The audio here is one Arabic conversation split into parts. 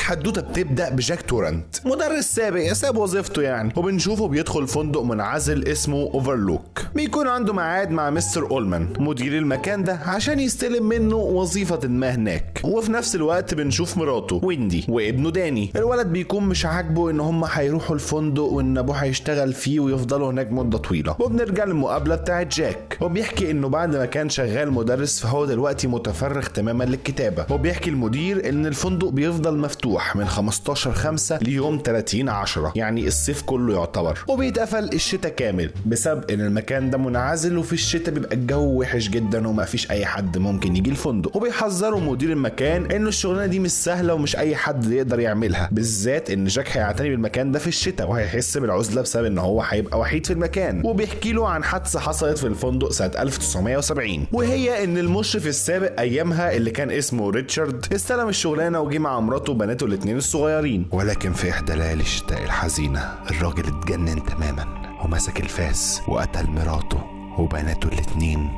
والحدوته بتبدا بجاك تورنت مدرس سابق ساب وظيفته يعني، وبنشوفه بيدخل فندق منعزل اسمه اوفرلوك. بيكون عنده ميعاد مع مستر اولمان مدير المكان ده عشان يستلم منه وظيفه ما هناك. وفي نفس الوقت بنشوف مراته ويندي وابنه داني. الولد بيكون مش عاجبه ان هم هيروحوا الفندق وان ابوه هيشتغل فيه ويفضلوا هناك مده طويله. وبنرجع للمقابله بتاعت جاك، وبيحكي انه بعد ما كان شغال مدرس فهو دلوقتي متفرغ تماما للكتابه. وبيحكي المدير ان الفندق بيفضل مفتوح من 15/5 ليوم 30/10، يعني الصيف كله يعتبر، وبيتقفل الشتاء كامل بسبب ان المكان ده منعزل، وفي الشتاء بيبقى الجو وحش جدا وما فيش اي حد ممكن يجي الفندق. وبيحذروا مدير المكان انه الشغلانه دي مش سهله ومش اي حد يقدر يعملها، بالذات ان جاك هيعتني بالمكان ده في الشتاء وهيحس بالعزله بسبب ان هو هيبقى وحيد في المكان. وبيحكي له عن حادثه حصلت في الفندق سنه 1970، وهي ان المشرف السابق ايامها اللي كان اسمه ريتشارد استلم الشغلانه وجي مع مراته وبناته الاثنين الصغيرين. ولكن في احدى ليالي الشتاء الحزينه الراجل اتجنن تماما ومسك الفاس وقتل مراته وبناته الاثنين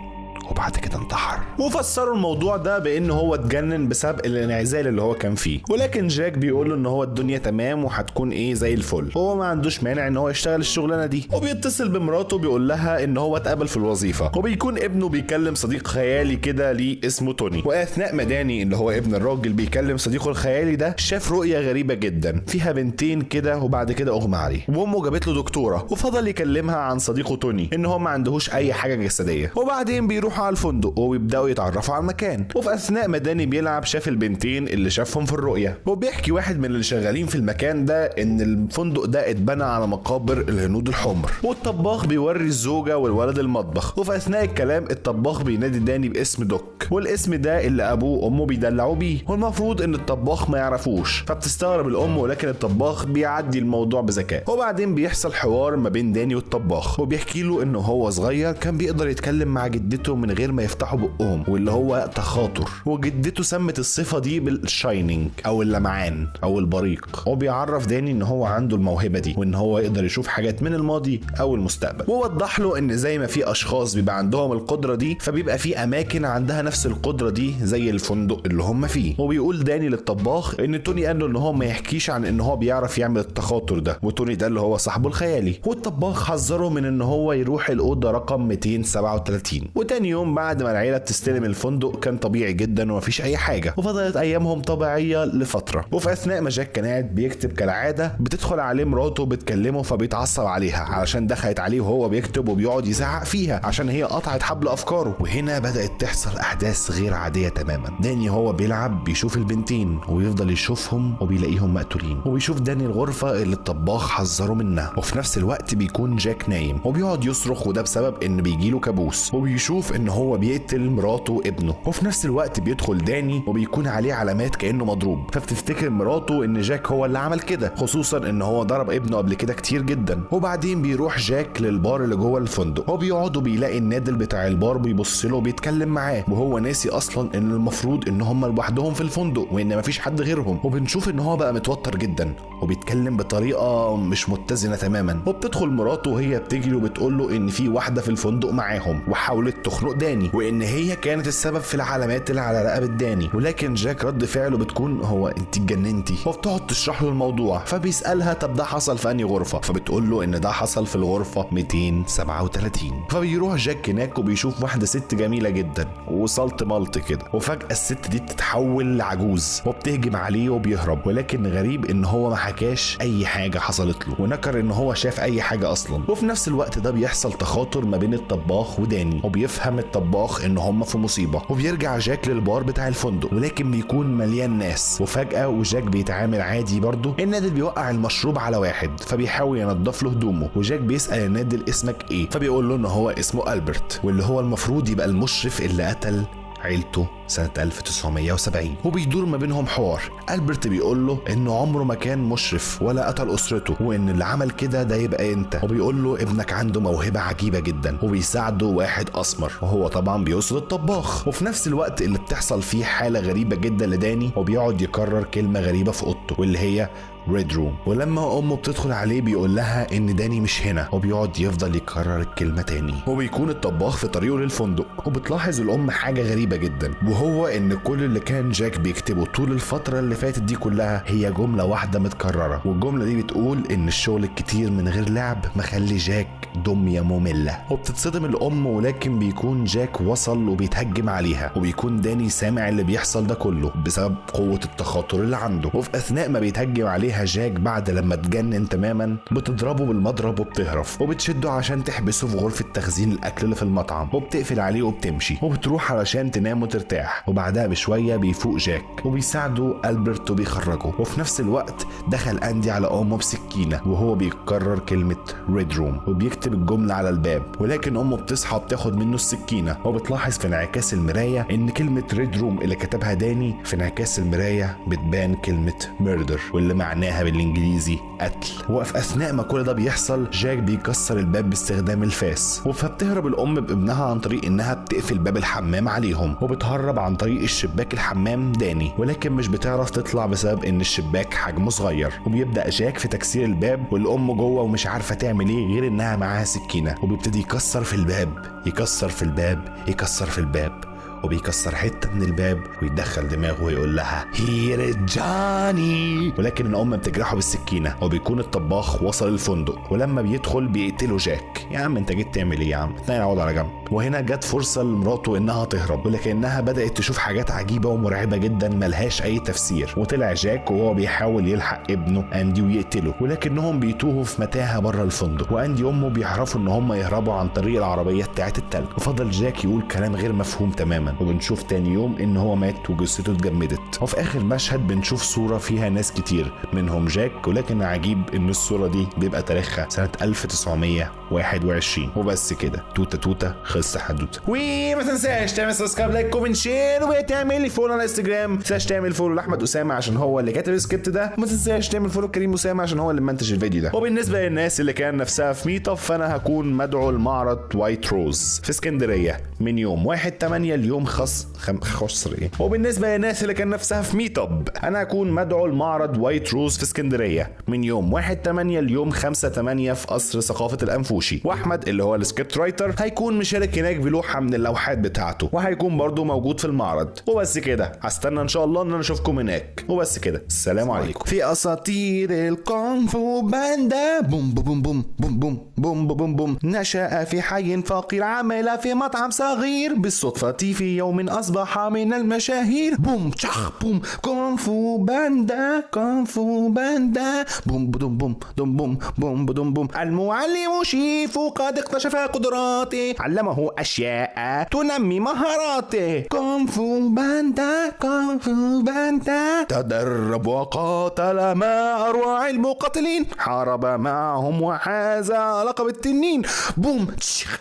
وبعد كده انتحر. وفسروا الموضوع ده بان هو اتجنن بسبب الانعزال اللي هو كان فيه. ولكن جاك بيقول له ان هو الدنيا تمام وهتكون زي الفل، هو ما عندوش مانع ان هو يشتغل الشغلانه دي. وبيتصل بمراته بيقول لها ان هو اتقبل في الوظيفه، وبيكون ابنه بيكلم صديق خيالي كده ليه اسمه توني. واثناء ما داني اللي هو ابن الراجل بيكلم صديقه الخيالي ده شاف رؤيه غريبه جدا فيها بنتين كده، وبعد كده اغمى عليه، وامه جابت له دكتوره وفضل يكلمها عن صديقه توني ان هو ما عندهوش اي حاجه جسديه. وبعدين بيروح على الفندق وبيبداوا يتعرفوا على المكان. وفي اثناء ما داني بيلعب شاف البنتين اللي شافهم في الرؤيه. وبيحكي واحد من اللي شغالين في المكان ده ان الفندق ده اتبنى على مقابر الهنود الحمر، والطباخ بيوري الزوجه والولد المطبخ. وفي اثناء الكلام الطباخ بينادي داني باسم دوك، والاسم ده اللي ابوه وامه بيدلعوا بيه، والمفروض ان الطباخ ما يعرفوش، فبتستغرب الام ولكن الطباخ بيعدي الموضوع بذكاء. وبعدين بيحصل حوار ما بين داني والطباخ، وبيحكي له انه هو صغير كان بيقدر يتكلم مع جدته من غير ما يفتحوا بقهم، واللي هو تخاطر، وجدته سمت الصفه دي بالشاينينج او اللمعان او البريق. وبيعرف داني ان هو عنده الموهبه دي وان هو يقدر يشوف حاجات من الماضي او المستقبل. ووضح له ان زي ما في اشخاص بيبقى عندهم القدره دي، فبيبقى في اماكن عندها نفس القدره دي زي الفندق اللي هم فيه. وبيقول داني للطباخ ان توني قال له ان هو ما يحكيش عن ان هو بيعرف يعمل التخاطر ده، وتوني ده اللي هو صاحبه الخيالي. والطباخ حذره من ان هو يروح الاوضه رقم 237. وتاني يوم بعد ما العيله بتستلم الفندق كان طبيعي جدا ومفيش اي حاجه، وفضلت ايامهم طبيعيه لفتره. وفي اثناء ما جاك كان قاعد بيكتب كالعاده بتدخل عليه مراته بتكلمه، فبيتعصب عليها علشان دخلت عليه وهو بيكتب وبيقعد يزعق فيها عشان هي قطعت حبل افكاره. وهنا بدات تحصل احداث غير عاديه تماما. داني هو بيلعب بيشوف البنتين ويفضل يشوفهم وبيلاقيهم مقتولين، وبيشوف داني الغرفه اللي الطباخ حذره منها. وفي نفس الوقت بيكون جاك نايم وبيقعد يصرخ، وده بسبب ان بيجيله كابوس، وبيشوف ان هو بيقتل مراته وابنه. وفي نفس الوقت بيدخل داني وبيكون عليه علامات كانه مضروب، فبتفتكر مراته ان جاك هو اللي عمل كده، خصوصا ان هو ضرب ابنه قبل كده كتير جدا. وبعدين بيروح جاك للبار اللي جوه الفندق، وبيقعد وبيلاقي النادل بتاع البار بيبص له وبيتكلم معاه، وهو ناسي اصلا ان المفروض ان هم لوحدهم في الفندق وان مفيش حد غيرهم. وبنشوف ان هو بقى متوتر جدا وبيتكلم بطريقه مش متزنه تماما. وبتدخل مراته وهي بتجري وبتقول له ان في واحده في الفندق معاهم وحاولت تخنق داني، وان هي كانت السبب في العلامات اللي على رقبه داني. ولكن جاك رد فعله بتكون هو انت اتجننتي، وبتقعد تشرح له الموضوع. فبيسالها طب ده حصل في انهي غرفه، فبتقول له ان ده حصل في الغرفه 237. فبيروح جاك هناك وبيشوف واحده ست جميله جدا وصلت ملط كده، وفجاه الست دي بتتحول لعجوز وبتهجم عليه وبيهرب. ولكن غريب ان هو ما حكاش اي حاجه حصلت له ونكر ان هو شاف اي حاجه اصلا. وفي نفس الوقت ده بيحصل تخاطر ما بين الطباخ وداني، وبيفهم الطباخ ان هم في مصيبه. وبيرجع جاك للبار بتاع الفندق ولكن بيكون مليان ناس. وفجاه وجاك بيتعامل عادي برضه، النادل بيوقع المشروب على واحد فبيحاول ينضف له هدومه، وجاك بيسال النادل اسمك ايه، فبيقول له ان هو اسمه ألبرت، واللي هو المفروض يبقى المشرف اللي قتل عيلته سنة 1970. وبيدور ما بينهم حوار. ألبرت بيقول له انه عمره ما كان مشرف ولا قتل اسرته، وان اللي عمل كده ده يبقى انت. وبيقول له ابنك عنده موهبة عجيبة جدا، وبيساعده واحد اسمر، وهو طبعا بيقصد الطباخ. وفي نفس الوقت اللي بتحصل فيه حالة غريبة جدا لداني، وبيقعد يكرر كلمة غريبة في اوضته واللي هي ريد روم. ولما امه بتدخل عليه بيقول لها ان داني مش هنا، وبيقعد يفضل يكرر الكلمة تاني. وبيكون الطباخ في طريقه للفندق، وبتلاحظ الام حاجة غريبة جدا، وهو ان كل اللي كان جاك بيكتبه طول الفترة اللي فاتت دي كلها هي جملة واحدة متكررة، والجملة دي بتقول ان الشغل الكتير من غير لعب مخلي جاك دمية مملة. وبتتصدم الام، ولكن بيكون جاك وصل وبيتهجم عليها، وبيكون داني سامع اللي بيحصل ده كله بسبب قوة التخاطر اللي عنده. وفي اثناء ما بيتهجم عليها جاك بعد لما اتجنن تماما بتضربه بالمضرب وبتهرف، وبتشده عشان تحبسه في غرفة تخزين الاكل اللي في المطعم، وبتقفل عليه وبتمشي وبتروح علشان تنام وترتاح. وبعدها بشوية بيفوق جاك وبيساعده ألبرت وبيخرجه. وفي نفس الوقت دخل أندي على أمه بسكينة وهو بيكرر كلمة ريد روم وبيكتب الجملة على الباب، ولكن أمه بتصحى وبتاخد منه السكينة. وبتلاحظ في انعكاس المراية إن كلمة ريد روم اللي كتبها داني في انعكاس المراية بتبان كلمة ميردر، واللي معناها بالإنجليزي قتل. وفي أثناء ما كل ده بيحصل جاك بيكسر الباب باستخدام الفاس، فبتهرب الأم بابنها عن طريق إنها بتقفل باب الحمام عليهم، وبتهرب عن طريق الشباك الحمام داني، ولكن مش بتعرف تطلع بسبب ان الشباك حجمه صغير. وبيبدأ جاك في تكسير الباب والام جوه ومش عارفة تعمل ايه غير انها معاها سكينة، وبيبتدي يكسر في الباب يكسر في الباب يكسر في الباب، وبيكسر حته من الباب ويدخل دماغه ويقول لها هير جاني، ولكن الام بتجرحه بالسكينه. وبيكون الطباخ وصل الفندق، ولما بيدخل بيقتله جاك. يا عم انت جيت تعمل ايه يا عم؟ اتنين اقعد على جنب. وهنا جت فرصه لمراته انها تهرب، ولكنها بدات تشوف حاجات عجيبه ومرعبه جدا ملهاش اي تفسير. وطلع جاك وهو بيحاول يلحق ابنه اندي ويقتله، ولكنهم بيتوهوا في متاهه بره الفندق، واندي وامه بيعرفوا ان هم يهربوا عن طريق العربيه بتاعه التلج. وفضل جاك يقول كلام غير مفهوم تماما، وبنشوف تاني يوم ان هو مات وجثته اتجمدت. وفي اخر مشهد بنشوف صورة فيها ناس كتير منهم جاك، ولكن عجيب ان الصورة دي بيبقى تاريخها سنة 1921. وبس كده، توتة توتة خلص حدوتة. وما تنساش تعمل سبسكرايب لايك كومنت شير، وتعمل لي فولو على الانستجرام. ما تنساش تعمل فولو لاحمد اسامة عشان هو اللي كاتب السكريبت ده. وما تنساش تعمل فولو لكريم اسامة عشان هو اللي منتج الفيديو ده. وبالنسبة للناس اللي كان نفسها في ميت اب، فانا هكون مدعو لمعرض وايت روز في اسكندرية من يوم 1/8 اليوم خسر ايه. وبالنسبه للناس اللي كان نفسها في ميت اب، انا هكون مدعو لمعرض وايت روز في اسكندريه من يوم 1/8 ليوم 5/8 في قصر ثقافه الانفوشي. واحمد اللي هو السكريبت رايتر هيكون مشارك هناك بلوحه من اللوحات بتاعته، وهيكون برضو موجود في المعرض. وبس كده، هستنى ان شاء الله ان انا اشوفكم هناك. وبس كده، السلام عليكم. في اساطير الكونغ فو باندا بوم بوم بوم بوم بوم بوم بوم بوم، نشأ في حي فقير، عمل في مطعم صغير، بالصدفه في يوم اصبح من المشاهير. بوم تشخ بوم، كونغ فو باندا كونغ فو باندا بوم بدوم بوم دوم بوم بوم بدوم بوم. المعلم شيفو قد اكتشف قدراته، علمه اشياء تنمي مهاراته. كونغ فو باندا كونغ فو باندا تدرب وقاتل مع اروع المقاتلين، حارب معهم وحاز لقب التنين. بوم تشخ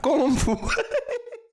كونغ فو